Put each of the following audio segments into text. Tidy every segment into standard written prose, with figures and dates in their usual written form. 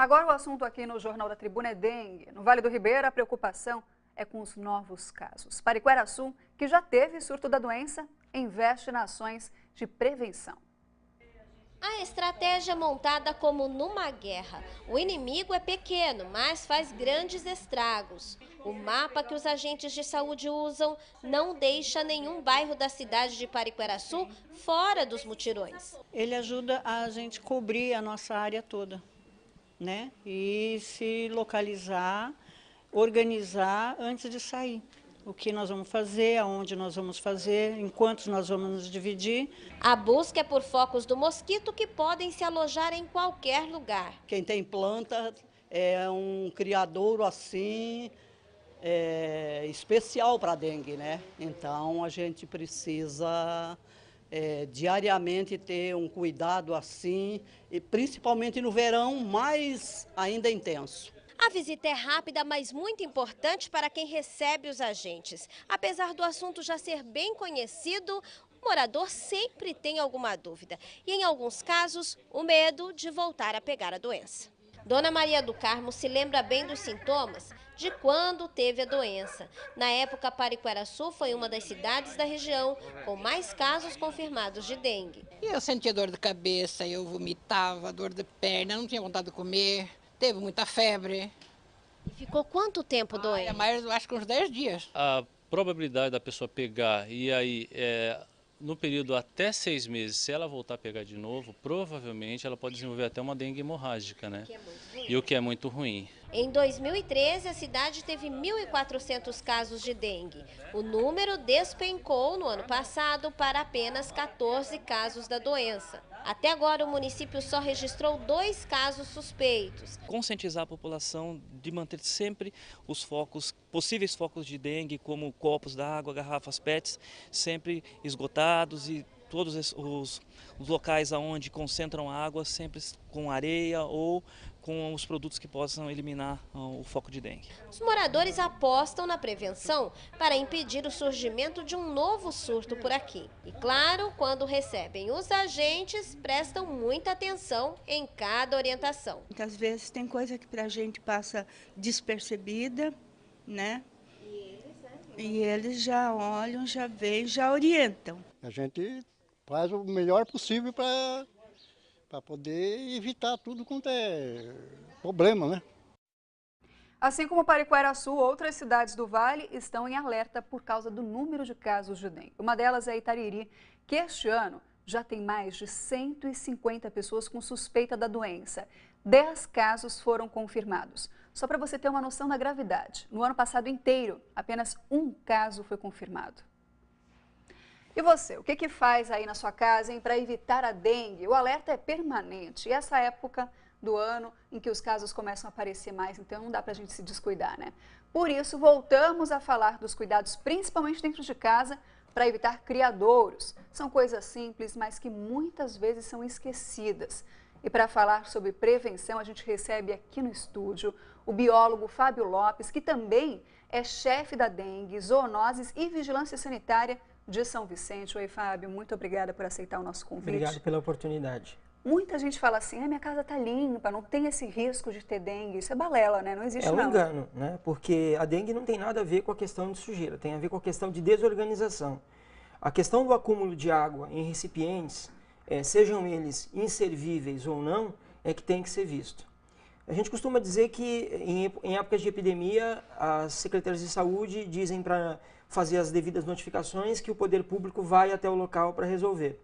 Agora o assunto aqui no Jornal da Tribuna é dengue. No Vale do Ribeira, a preocupação é com os novos casos. Pariquera-Açu, que já teve surto da doença, investe em ações de prevenção. A estratégia montada como numa guerra. O inimigo é pequeno, mas faz grandes estragos. O mapa que os agentes de saúde usam não deixa nenhum bairro da cidade de Pariquera-Açu fora dos mutirões. Ele ajuda a gente cobrir a nossa área toda, né? E se localizar, organizar antes de sair. O que nós vamos fazer, aonde nós vamos fazer, em quantos nós vamos nos dividir. A busca é por focos do mosquito que podem se alojar em qualquer lugar. Quem tem planta é um criadouro assim, especial para a dengue, né? Então a gente precisa diariamente ter um cuidado assim, e principalmente no verão, mais ainda intenso. A visita é rápida, mas muito importante para quem recebe os agentes. Apesar do assunto já ser bem conhecido, o morador sempre tem alguma dúvida. E, em alguns casos, o medo de voltar a pegar a doença. Dona Maria do Carmo se lembra bem dos sintomas de quando teve a doença. Na época, Pariquera-Açu foi uma das cidades da região com mais casos confirmados de dengue. Eu sentia dor de cabeça, eu vomitava, dor de perna, não tinha vontade de comer. Teve muita febre. E ficou quanto tempo doente? Mas acho que uns 10 dias. A probabilidade da pessoa pegar e aí, no período até 6 meses, se ela voltar a pegar de novo, provavelmente ela pode desenvolver até uma dengue hemorrágica, né? E o que é muito ruim. Em 2013, a cidade teve 1.400 casos de dengue. O número despencou no ano passado para apenas 14 casos da doença. Até agora, o município só registrou 2 casos suspeitos. Conscientizar a população de manter sempre os focos, possíveis focos de dengue, como copos d'água, garrafas PETs, sempre esgotados e todos os locais onde concentram água, sempre com areia ou com os produtos que possam eliminar o foco de dengue. Os moradores apostam na prevenção para impedir o surgimento de um novo surto por aqui. E claro, quando recebem os agentes, prestam muita atenção em cada orientação. Muitas vezes tem coisa que pra gente passa despercebida, né? E eles já olham, já veem, já orientam. A gente faz o melhor possível para poder evitar tudo quanto é problema, né? Assim como Pariquera-Açu, outras cidades do Vale estão em alerta por causa do número de casos de dengue. Uma delas é Itariri, que este ano já tem mais de 150 pessoas com suspeita da doença. 10 casos foram confirmados. Só para você ter uma noção da gravidade, no ano passado inteiro, apenas 1 caso foi confirmado. E você, o que faz aí na sua casa para evitar a dengue? O alerta é permanente e essa época do ano em que os casos começam a aparecer mais, então não dá para a gente se descuidar, né? Por isso, voltamos a falar dos cuidados, principalmente dentro de casa, para evitar criadouros. São coisas simples, mas que muitas vezes são esquecidas. E para falar sobre prevenção, a gente recebe aqui no estúdio o biólogo Fábio Lopes, que também é chefe da dengue, zoonoses e vigilância sanitária de São Vicente. Oi, Fábio, muito obrigada por aceitar o nosso convite. Obrigado pela oportunidade. Muita gente fala assim, minha casa está limpa, não tem esse risco de ter dengue. Isso é balela, né? Não existe não. É um engano, né? Porque a dengue não tem nada a ver com a questão de sujeira, tem a ver com a questão de desorganização. A questão do acúmulo de água em recipientes, sejam eles inservíveis ou não, é que tem que ser visto. A gente costuma dizer que em épocas de epidemia, as secretarias de saúde dizem para fazer as devidas notificações que o poder público vai até o local para resolver.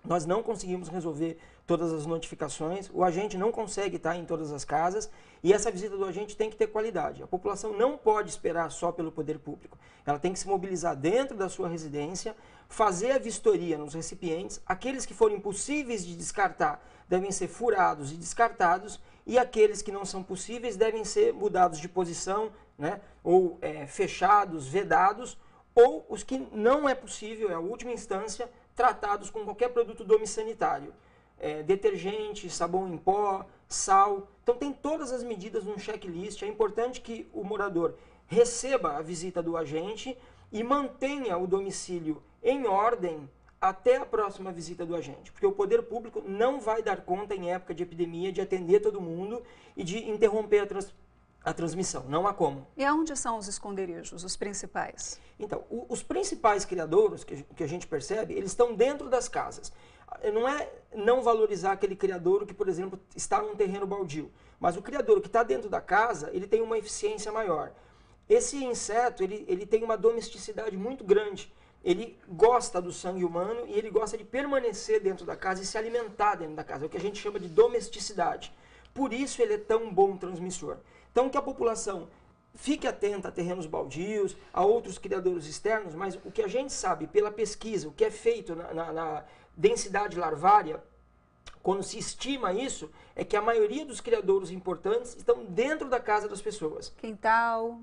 Nós não conseguimos resolver todas as notificações, o agente não consegue estar em todas as casas e essa visita do agente tem que ter qualidade. A população não pode esperar só pelo poder público, ela tem que se mobilizar dentro da sua residência, fazer a vistoria nos recipientes, aqueles que forem possíveis de descartar devem ser furados e descartados e aqueles que não são possíveis devem ser mudados de posição, né, ou fechados, vedados, ou os que não é possível, é a última instância, tratados com qualquer produto domissanitário. Detergente, sabão em pó, sal. Então tem todas as medidas num checklist. É importante que o morador receba a visita do agente e mantenha o domicílio em ordem até a próxima visita do agente, porque o poder público não vai dar conta em época de epidemia de atender todo mundo e de interromper a transmissão, não há como. E aonde são os esconderijos, os principais? Então, os principais criadouros que a gente percebe, eles estão dentro das casas. Não é não valorizar aquele criadouro que, por exemplo, está num terreno baldio, mas o criadouro que está dentro da casa, ele tem uma eficiência maior. Esse inseto, ele tem uma domesticidade muito grande. Ele gosta do sangue humano e ele gosta de permanecer dentro da casa e se alimentar dentro da casa, é o que a gente chama de domesticidade. Por isso ele é tão bom transmissor. Então que a população fique atenta a terrenos baldios, a outros criadouros externos, mas o que a gente sabe pela pesquisa, o que é feito na densidade larvária, quando se estima isso, é que a maioria dos criadouros importantes estão dentro da casa das pessoas. Quintal...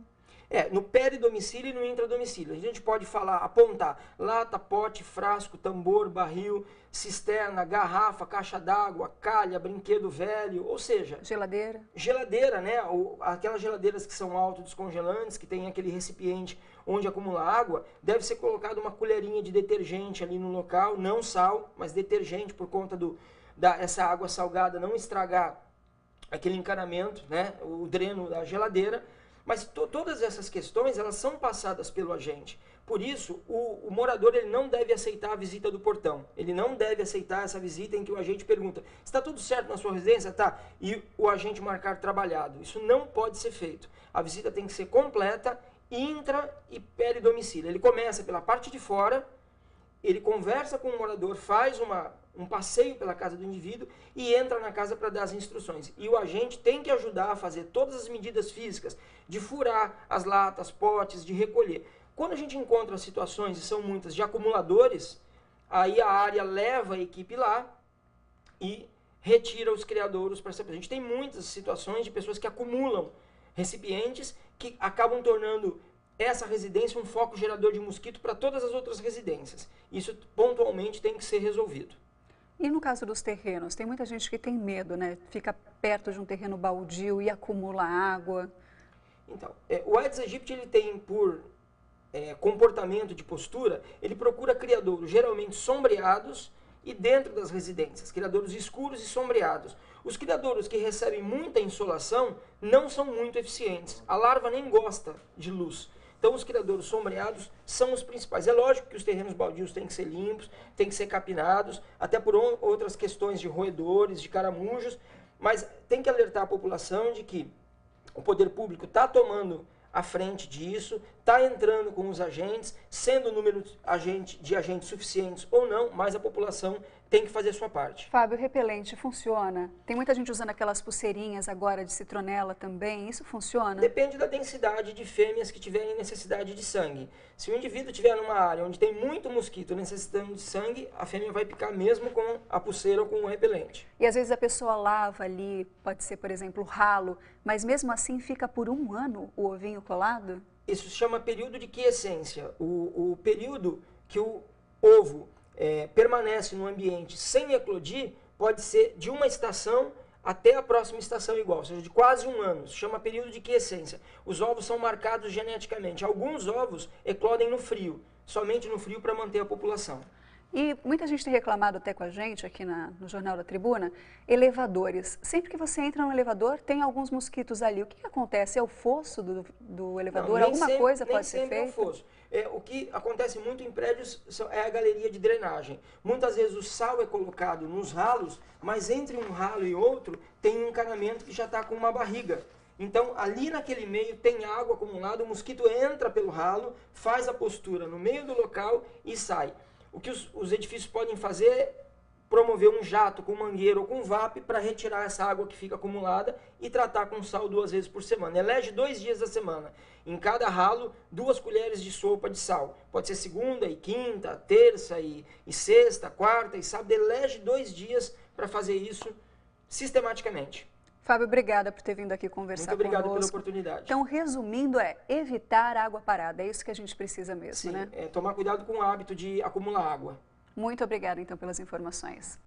no peridomicílio e no intradomicílio. A gente pode apontar lata, pote, frasco, tambor, barril, cisterna, garrafa, caixa d'água, calha, brinquedo velho, ou seja... Geladeira. Geladeira, né? Aquelas geladeiras que são autodescongelantes, que tem aquele recipiente onde acumula água, deve ser colocado uma colherinha de detergente ali no local, não sal, mas detergente por conta essa água salgada não estragar aquele encanamento, né? O dreno da geladeira. Mas todas essas questões, elas são passadas pelo agente. Por isso, o morador ele não deve aceitar a visita do portão. Ele não deve aceitar essa visita em que o agente pergunta: está tudo certo na sua residência? Tá. E o agente marcar trabalhado. Isso não pode ser feito. A visita tem que ser completa, intra e peridomicílio. Ele começa pela parte de fora, ele conversa com o morador, faz um passeio pela casa do indivíduo e entra na casa para dar as instruções. E o agente tem que ajudar a fazer todas as medidas físicas, de furar as latas, potes, de recolher. Quando a gente encontra situações, e são muitas, de acumuladores, aí a área leva a equipe lá e retira os criadouros para saber. A gente tem muitas situações de pessoas que acumulam recipientes que acabam tornando essa residência um foco gerador de mosquito para todas as outras residências. Isso pontualmente tem que ser resolvido. E no caso dos terrenos, tem muita gente que tem medo, né? Fica perto de um terreno baldio e acumula água. Então, o Aedes aegypti, ele tem por comportamento de postura, ele procura criadouros geralmente sombreados e dentro das residências, criadouros escuros e sombreados. Os criadouros que recebem muita insolação não são muito eficientes. A larva nem gosta de luz. Então, os criadouros sombreados são os principais. É lógico que os terrenos baldios têm que ser limpos, têm que ser capinados, até por outras questões de roedores, de caramujos, mas tem que alertar a população de que o poder público está tomando à frente disso, está entrando com os agentes, sendo o número de agentes suficientes ou não, mas a população tem que fazer a sua parte. Fábio, o repelente funciona? Tem muita gente usando aquelas pulseirinhas agora de citronela também, isso funciona? Depende da densidade de fêmeas que tiverem necessidade de sangue. Se o indivíduo estiver numa área onde tem muito mosquito necessitando de sangue, a fêmea vai picar mesmo com a pulseira ou com o repelente. E às vezes a pessoa lava ali, pode ser, por exemplo, o ralo, mas mesmo assim fica por 1 ano o ovinho colado? Isso se chama período de quiescência. O período que o ovo permanece no ambiente sem eclodir pode ser de uma estação até a próxima estação igual, ou seja, de quase 1 ano. Se chama período de quiescência. Os ovos são marcados geneticamente. Alguns ovos eclodem no frio, somente no frio para manter a população. E muita gente tem reclamado até com a gente aqui no Jornal da Tribuna, elevadores. Sempre que você entra no elevador, tem alguns mosquitos ali. O que acontece? É o fosso do elevador? Alguma coisa pode ser feita? Nem sempre é o fosso. O que acontece muito em prédios é a galeria de drenagem. Muitas vezes o sal é colocado nos ralos, mas entre um ralo e outro tem um encanamento que já está com uma barriga. Então, ali naquele meio tem água acumulada, o mosquito entra pelo ralo, faz a postura no meio do local e sai. O que os edifícios podem fazer é promover um jato com mangueira ou com VAP para retirar essa água que fica acumulada e tratar com sal 2 vezes por semana. Elege 2 dias da semana. Em cada ralo, 2 colheres de sopa de sal. Pode ser segunda e quinta, terça e sexta, quarta e sábado. Elege 2 dias para fazer isso sistematicamente. Fábio, obrigada por ter vindo aqui conversar conosco. Muito obrigado pela oportunidade. Então, resumindo, evitar água parada. É isso que a gente precisa mesmo, Sim, né? Tomar cuidado com o hábito de acumular água. Muito obrigada, então, pelas informações.